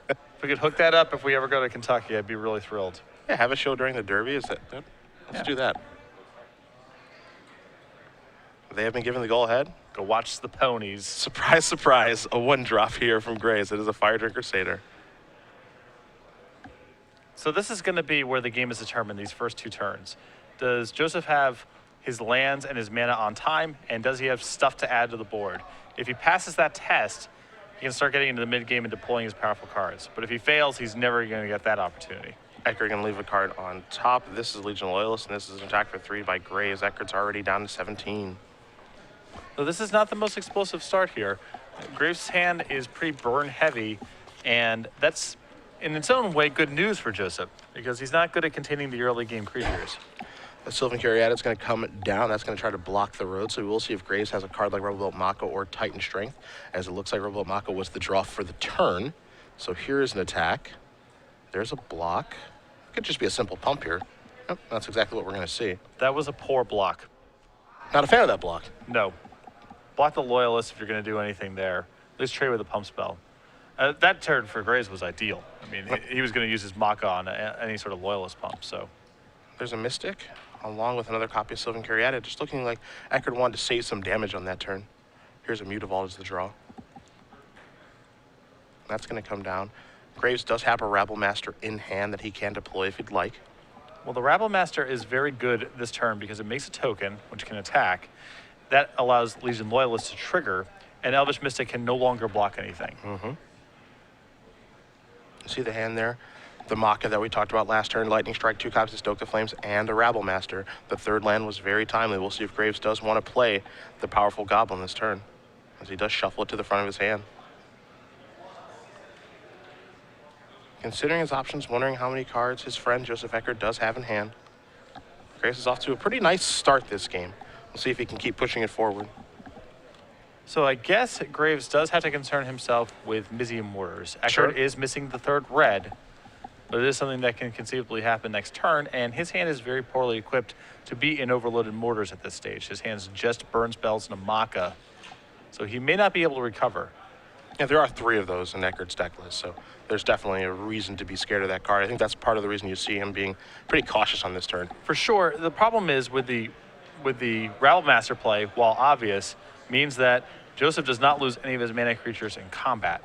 If we could hook that up if we ever go to Kentucky, I'd be really thrilled. Yeah, have a show during the Derby. Is that good? Let's do that. They have been given the go-ahead. Go watch the ponies. Surprise, surprise, a one drop here from Graves. It is a Fire Drinker Satyr. So this is going to be where the game is determined, these first two turns. Does Joseph have his lands and his mana on time, and does he have stuff to add to the board? If he passes that test, he can start getting into the mid-game and deploying his powerful cards. But if he fails, he's never going to get that opportunity. Eckert going to leave a card on top. This is Legion Loyalist, and this is an attack for 3 by Graves. Eckert's already down to 17. So this is not the most explosive start here. Graves' hand is pretty burn heavy, and that's in its own way good news for Joseph, because he's not good at containing the early game creatures. A Sylvan Caryatid is going to come down. That's going to try to block the road, so we will see if Graves has a card like Rebel Built Mako or Titan Strength, as it looks like Rebel Built Mako was the draw for the turn. So here is an attack. There's a block. It could just be a simple pump here. Yep, that's exactly what we're going to see. That was a poor block. Not a fan of that block. No. Block the Loyalist if you're going to do anything there. At least trade with a pump spell. That turn for Graves was ideal. I mean, he was going to use his Maka on any sort of Loyalist pump, so. There's a Mystic, along with another copy of Sylvan Caryatid, just looking like Eckert wanted to save some damage on that turn. Here's a Mutavault as the draw. That's going to come down. Graves does have a Rabble Master in hand that he can deploy if he'd like. Well, the Rabble Master is very good this turn because it makes a token, which can attack. That allows Legion Loyalist to trigger, and Elvish Mystic can no longer block anything. See the hand there? The Maka that we talked about last turn, Lightning Strike, 2 copies of Stoke the Flames, and a Rabble Master. The third land was very timely. We'll see if Graves does want to play the powerful Goblin this turn, as he does shuffle it to the front of his hand. Considering his options, wondering how many cards his friend Joseph Eckert does have in hand. Graves is off to a pretty nice start this game. We'll see if he can keep pushing it forward. So I guess Graves does have to concern himself with Mizzium Mortars. Eckert is missing the third red, but it is something that can conceivably happen next turn, and his hand is very poorly equipped to be in overloaded mortars at this stage. His hand's just burn spells and a Maka, so he may not be able to recover. Yeah, there are 3 of those in Eckert's deck list, so there's definitely a reason to be scared of that card. I think that's part of the reason you see him being pretty cautious on this turn. For sure. The problem is with the Rabble Master play, while obvious, means that Joseph does not lose any of his mana creatures in combat.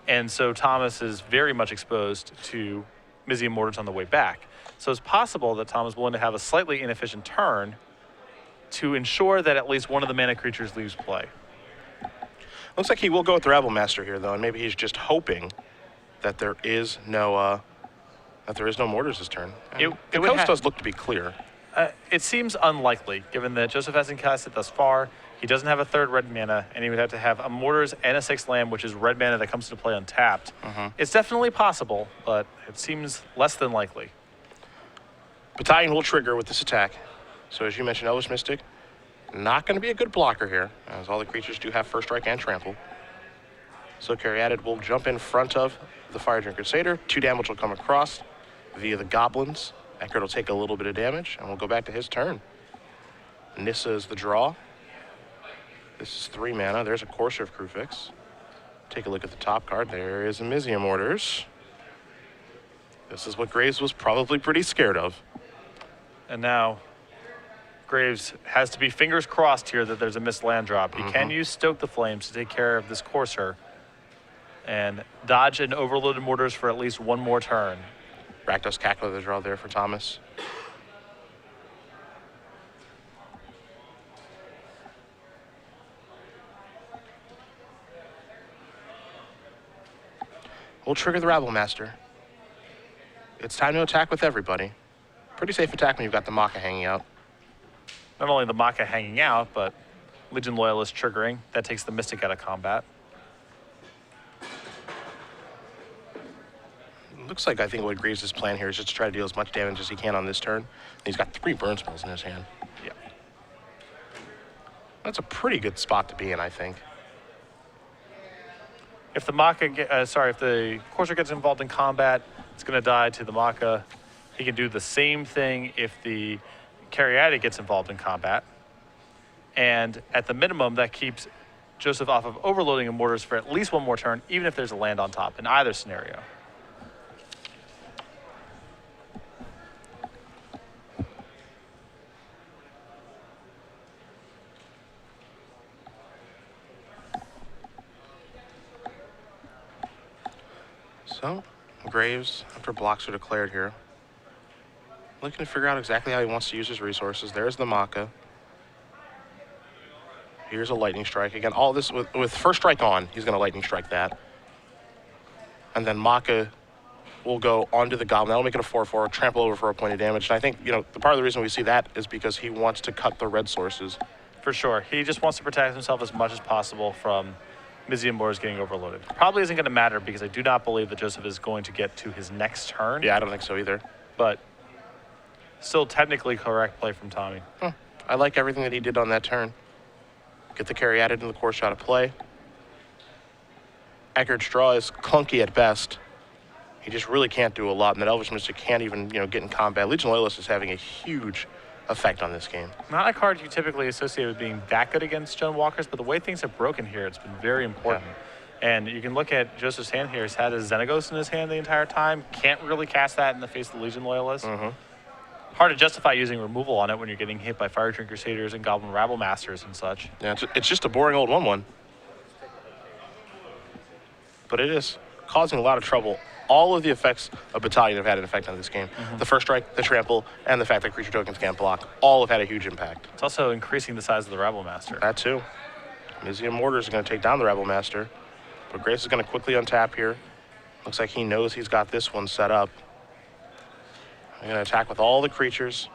And so Thomas is very much exposed to Mizzium Mortars on the way back. So it's possible that Tom is willing to have a slightly inefficient turn to ensure that at least one of the mana creatures leaves play. Looks like he will go with the Rabble Master here, though, and maybe he's just hoping that there is no mortars this turn. The coast does look to be clear. It seems unlikely, given that Joseph hasn't cast it thus far. He doesn't have a third red mana, and he would have to have a mortars and a 6th land, which is red mana that comes into play untapped. It's definitely possible, but it seems less than likely. Battalion will trigger with this attack. So as you mentioned, Elvish Mystic, not going to be a good blocker here, as all the creatures do have First Strike and Trample. So Caryatid will jump in front of the Fire Drinker Satyr. 2 damage will come across via the Goblins. Eckert will take a little bit of damage, and we'll go back to his turn. Nissa is the draw. This is 3 mana. There's a Courser of Kruphix. Take a look at the top card. There is a Mizzium Mortars. This is what Graves was probably pretty scared of. And now Graves has to be fingers crossed here that there's a missed land drop. He can use Stoke the Flames to take care of this Courser and dodge an overloaded mortars for at least one more turn. Rakdos Cackler the draw there for Thomas. We'll trigger the Rabble Master. It's time to attack with everybody. Pretty safe attack when you've got the Maka hanging out. Not only the Maka hanging out, but Legion Loyalist triggering. That takes the Mystic out of combat. Looks like I think what Graves' plan here is just to try to deal as much damage as he can on this turn. He's got 3 burn spells in his hand. Yeah. That's a pretty good spot to be in, I think. If the Maka, if the Courser gets involved in combat, it's going to die to the Maka. He can do the same thing if the Caryatid gets involved in combat. And at the minimum, that keeps Joseph off of overloading and mortars for at least one more turn, even if there's a land on top in either scenario. So, Graves, after blocks are declared here, looking to figure out exactly how he wants to use his resources. There's the Maka. Here's a lightning strike. Again, all this with first strike on, he's going to lightning strike that. And then Maka will go onto the Goblin. That'll make it a 4/4, trample over for a point of damage. And I think, the part of the reason we see that is because he wants to cut the red sources. For sure. He just wants to protect himself as much as possible from Mizzet Mortars getting overloaded. Probably isn't going to matter because I do not believe that Joseph is going to get to his next turn. Yeah, I don't think so either. But still technically correct play from Tommy. I like everything that he did on that turn. Get the carry added in the core shot of play. Eckert's draw is clunky at best. He just really can't do a lot, and that Elvish Mystic can't even, get in combat. Legion Loyalist is having a huge effect on this game. Not a card you typically associate with being that good against Stone Walkers, but the way things have broken here, it's been very important. Yeah. And you can look at Joseph's hand here. He's had his Xenagos in his hand the entire time. Can't really cast that in the face of the Legion Loyalist. Hard to justify using removal on it when you're getting hit by Fire Drink Crusaders and Goblin Rabble Masters and such. Yeah, it's just a boring old 1/1. But it is causing a lot of trouble. All of the effects of Battalion have had an effect on this game. The first strike, the trample, and the fact that creature tokens can't block, all have had a huge impact. It's also increasing the size of the Rabble Master. That too. Mizzet Mortars is going to take down the Rabble Master, but Grace is going to quickly untap here. Looks like he knows he's got this one set up. They're going to attack with all the creatures.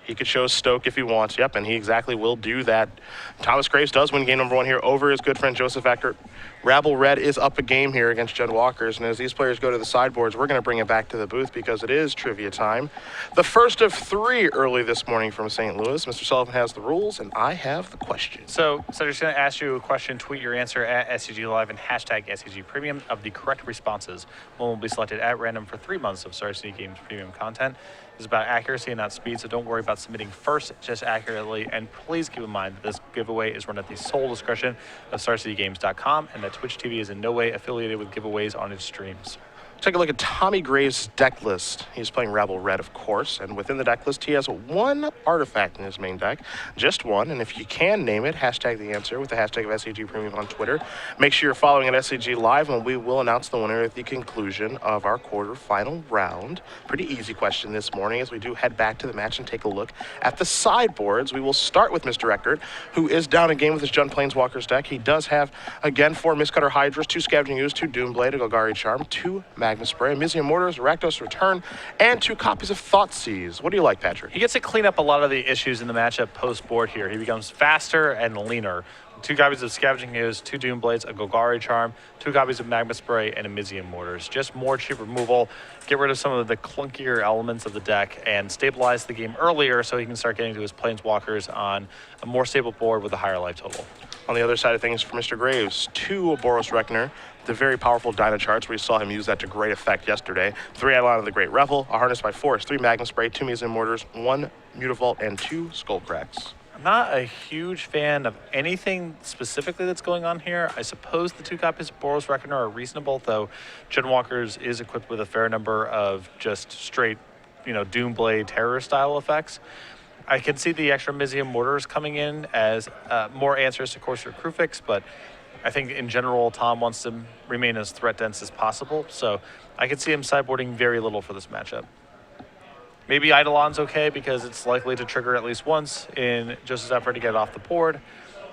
He could show Stoke if he wants. Yep, and he exactly will do that. Thomas Graves does win game number 1 here over his good friend Joseph Eckert. Rabble Red is up a game here against Jed Walkers, and as these players go to the sideboards, we're going to bring it back to the booth because it is trivia time. The first of 3 early this morning from St. Louis. Mr. Sullivan has the rules, and I have the question. So I'm just going to ask you a question. Tweet your answer at SCG Live and hashtag SCG Premium of the correct responses. One will be selected at random for 3 months of Star City Games Premium content. It's about accuracy and not speed, so don't worry about submitting first, just accurately. And please keep in mind that this giveaway is run at the sole discretion of StarCityGames.com and that Twitch TV is in no way affiliated with giveaways on its streams. Take a look at Tommy Graves' deck list. He's playing Rabble Red, of course, and within the deck list, he has 1 artifact in his main deck, just 1, and if you can name it, hashtag the answer with the hashtag of SCG Premium on Twitter. Make sure you're following at SCG Live, and we will announce the winner at the conclusion of our quarterfinal round. Pretty easy question this morning as we do head back to the match and take a look at the sideboards. We will start with Mr. Eckert, who is down a game with his Jund Planeswalkers deck. He does have, again, 4 Mistcutter Hydras, 2 Scavenging Ooze, 2 Doomblade, a Golgari Charm, 2 Magma Spray, Mizzet Mortars, Rakdos Return, and 2 copies of Thoughtseize. What do you like, Patrick? He gets to clean up a lot of the issues in the matchup post-board here. He becomes faster and leaner. 2 copies of Scavenging Ooze, 2 Doomblades, a Golgari Charm, 2 copies of Magma Spray, and a Mizzet Mortars. Just more cheap removal, get rid of some of the clunkier elements of the deck, and stabilize the game earlier so he can start getting to his Planeswalkers on a more stable board with a higher life total. On the other side of things for Mr. Graves, 2 Boros Reckoner, the very powerful Dyna charts. We saw him use that to great effect yesterday. 3 Eidolon of the Great Revel, a Harness by Force, 3 Magma Spray, 2 Mizzet Mortars, 1 Mutavault, and 2 Skullcracks. I'm not a huge fan of anything specifically that's going on here. I suppose the 2 copies of Boros Reckoner are reasonable, though Jund Walkers is equipped with a fair number of just straight, Doomblade terror style effects. I can see the extra Mizzet Mortars coming in as more answers to Corsair Crewfix, but I think in general, Tom wants to remain as threat dense as possible, so I could see him sideboarding very little for this matchup. Maybe Eidolon's okay because it's likely to trigger at least once in Joseph's effort to get it off the board,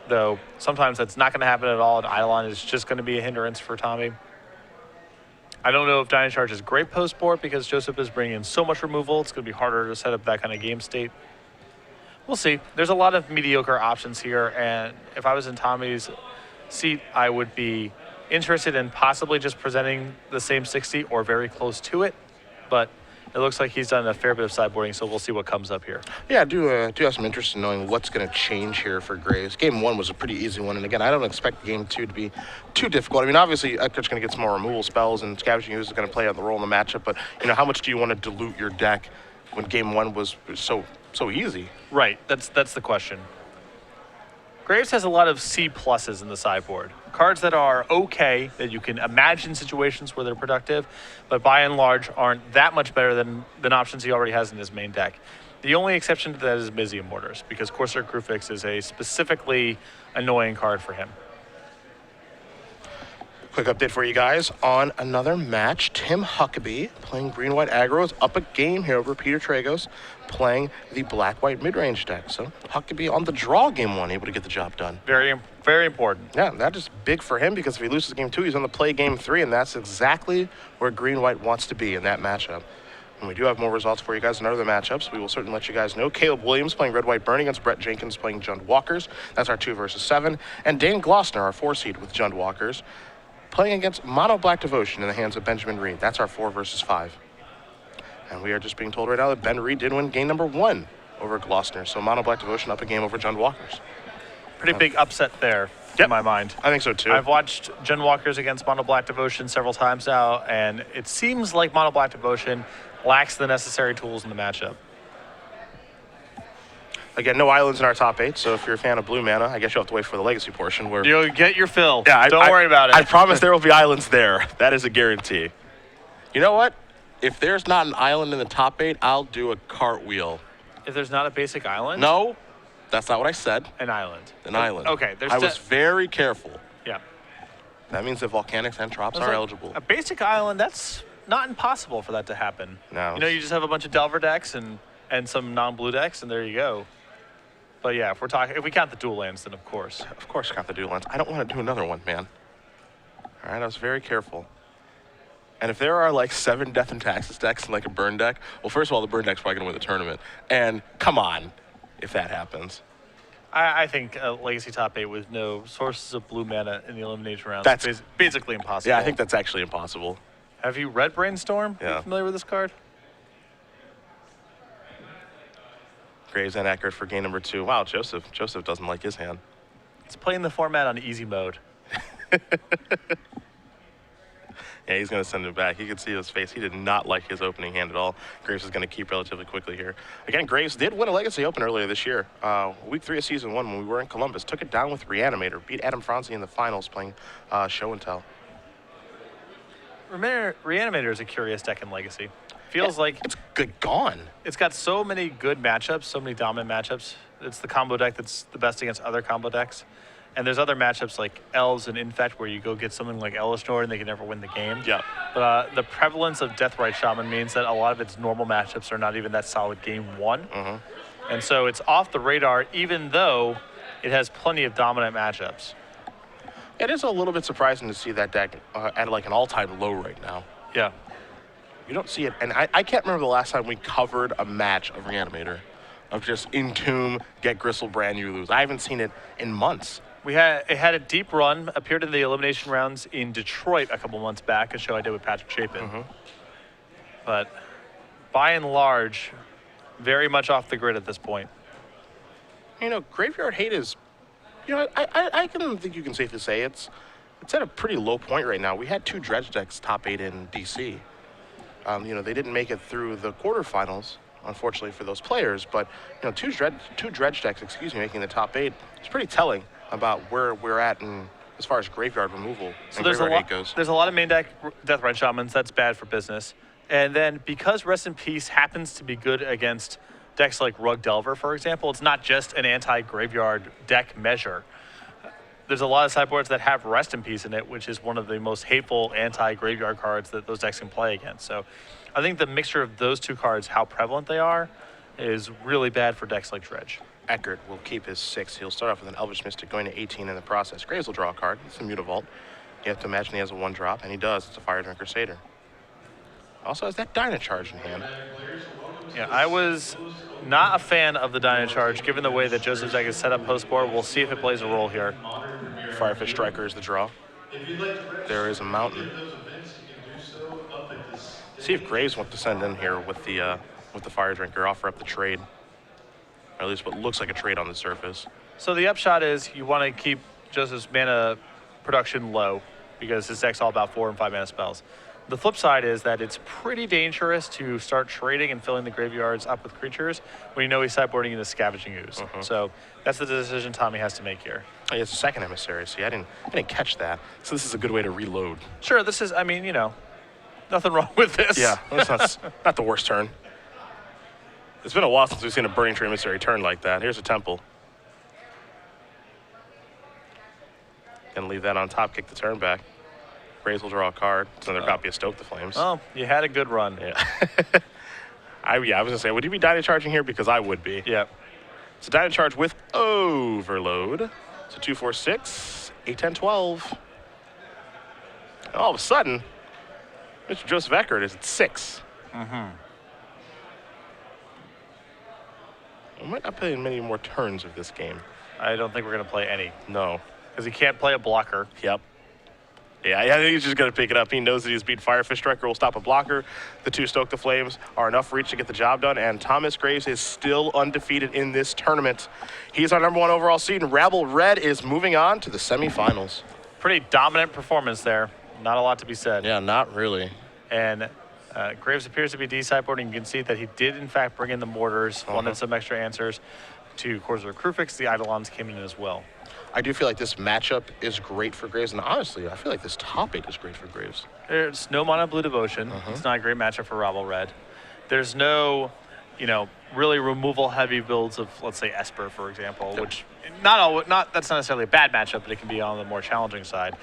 though sometimes that's not going to happen at all, and Eidolon is just going to be a hindrance for Tommy. I don't know if Dyna Charge is great post-board because Joseph is bringing in so much removal, it's going to be harder to set up that kind of game state. We'll see. There's a lot of mediocre options here, and if I was in Tommy's seat, I would be interested in possibly just presenting the same 60 or very close to it, but it looks like he's done a fair bit of sideboarding, so we'll see what comes up here. Yeah, I do have some interest in knowing what's going to change here for Graves. Game 1 was a pretty easy one, and again, I don't expect Game 2 to be too difficult. I mean, obviously, Eckert's going to get some more removal spells, and Scavenging Ooze is going to play out the role in the matchup, but, how much do you want to dilute your deck when Game 1 was so easy? Right, that's the question. Graves has a lot of C pluses in the sideboard. Cards that are okay, that you can imagine situations where they're productive, but by and large aren't that much better than options he already has in his main deck. The only exception to that is Mizium Mortars, because Corsair Crewfix is a specifically annoying card for him. Quick update for you guys on another match. Tim Huckabee playing green-white aggro is up a game here over Peter Tragos playing the black-white mid-range deck. So Huckabee on the draw game 1, able to get the job done. Very, very important. Yeah, that is big for him because if he loses game 2, he's on the play game 3, and that's exactly where green-white wants to be in that matchup. And we do have more results for you guys in other matchups. We will certainly let you guys know. Caleb Williams playing red-white burn against Brett Jenkins playing Jund Walkers. That's our 2 versus 7. And Dane Glossner, our 4 seed with Jund Walkers, playing against Mono Black Devotion in the hands of Benjamin Reed. That's our 4 versus 5. And we are just being told right now that Ben Reed did win game number 1 over Glossner. So Mono Black Devotion up a game over Jund Walkers. Pretty big upset there in my mind. I think so too. I've watched Jund Walkers against Mono Black Devotion several times now, and it seems like Mono Black Devotion lacks the necessary tools in the matchup. Again, no islands in our top 8, so if you're a fan of blue mana, I guess you'll have to wait for the legacy portion. Where You'll get your fill. Yeah, Don't worry about it. I promise there will be islands there. That is a guarantee. You know what? If there's not an island in the top 8, I'll do a cartwheel. If there's not a basic island? No, that's not what I said. An island. An island. Okay. I was very careful. Yeah. That means that volcanics and drops are eligible. A basic island, that's not impossible for that to happen. No. You know, you just have a bunch of Delver decks and some non-blue decks, and there you go. But yeah, if we count the dual lands, then of course. Of course, count the dual lands. I don't want to do another one, man. All right, I was very careful. And if there are like 7 Death and Taxes decks and like a burn deck, well, first of all, the burn deck's probably going to win the tournament. And come on, if that happens. I think a Legacy top 8 with no sources of blue mana in the elimination rounds That's is basically impossible. Yeah, I think that's actually impossible. Have you read Brainstorm? Yeah. Are you familiar with this card? Graves and Eckert for game number 2. Wow, Joseph doesn't like his hand. It's playing the format on easy mode. Yeah, he's going to send it back. You can see his face. He did not like his opening hand at all. Graves is going to keep relatively quickly here. Again, Graves did win a Legacy Open earlier this year. Week 3 of Season 1 when we were in Columbus. Took it down with Reanimator. Beat Adam Franzi in the finals playing Show and Tell. Reanimator is a curious deck in Legacy. Feels like it's good gone. It's got so many good matchups, so many dominant matchups. It's the combo deck that's the best against other combo decks. And there's other matchups like Elves and Infect where you go get something like Elisnor and they can never win the game. Yeah. But the prevalence of Deathrite Shaman means that a lot of its normal matchups are not even that solid game 1. Mm-hmm. And so it's off the radar even though it has plenty of dominant matchups. It is a little bit surprising to see that deck at like an all-time low right now. Yeah. You don't see it. And I can't remember the last time we covered a match of Reanimator. Of just Entomb, get Gristlebrand, you lose. I haven't seen it in months. It had a deep run, appeared in the elimination rounds in Detroit a couple months back, a show I did with Patrick Chapin. Mm-hmm. But by and large, very much off the grid at this point. You know, Graveyard Hate is, you know, I can think you can safely say it's at a pretty low point right now. We had 2 Dredge decks top 8 in DC. You know, they didn't make it through the quarterfinals, unfortunately for those players, but you know, two dredge decks, making the top 8 is pretty telling about where we're at in as far as graveyard removal so and there's graveyard hate goes. There's a lot of main deck Deathrite Shamans. That's bad for business. And then because Rest in Peace happens to be good against decks like Rug Delver, for example, it's not just an anti-graveyard deck measure. There's a lot of sideboards that have Rest in Peace in it, which is one of the most hateful anti-graveyard cards that those decks can play against. So I think the mixture of those 2 cards, how prevalent they are, is really bad for decks like Dredge. Eckert will keep his 6. He'll start off with an Elvish Mystic going to 18 in the process. Graves will draw a card. It's a Mutavault. You have to imagine he has a 1-drop, and he does. It's a Fire Drinker Satyr. Also has that Dynacharge in hand. Yeah, I was not a fan of the Dynacharge, given the way that Joseph's deck is set up post-board. We'll see if it plays a role here. Firefish Striker is the draw. There is a Mountain. See if Graves wants to send in here with the Fire Drinker, offer up the trade. Or at least what looks like a trade on the surface. So the upshot is you want to keep Joseph's mana production low because his deck's all about 4 and 5 mana spells. The flip side is that it's pretty dangerous to start trading and filling the graveyards up with creatures when you know he's sideboarding into Scavenging Ooze. So that's the decision Tommy has to make here. Oh, he has a second emissary. See, I didn't catch that. So this is a good way to reload. Sure, this is, I mean, you know, nothing wrong with this. Yeah, that's not the worst turn. It's been a while since we've seen a Burning Tree emissary turn like that. Here's a Temple. Gonna leave that on top, kick the turn back. Graves will draw a card. It's another copy of Stoke the Flames. Oh, you had a good run. Yeah. I was gonna say, would you be Dyna Charging here? Because I would be. Yeah. So Dyna Charge with Overload. So 2, 4, 6, 8, 10, 12. And all of a sudden, Mr. Joseph Eckert is at 6. I might not play many more turns of this game. I don't think we're going to play any No. because he can't play a blocker. Yep. Yeah, I think he's just going to pick it up. He knows that he's beat Firefish Striker will stop a blocker. The 2 Stoke the Flames are enough reach to get the job done, and Thomas Graves is still undefeated in this tournament. He's our #1 overall seed, and Rabble Red is moving on to the semifinals. Pretty dominant performance there. Not a lot to be said. Yeah, not really. And Graves appears to be de-sideboarding. You can see that he did, in fact, bring in the mortars, wanted some extra answers to Corps of Crufix. The Eidolons came in as well. I do feel like this matchup is great for Graves, and honestly, I feel like this top 8 is great for Graves. There's no Mono Blue Devotion. It's not a great matchup for Rabble Red. There's no, you know, really removal-heavy builds of, let's say, Esper, for example, which not that's not necessarily a bad matchup, but it can be on the more challenging side.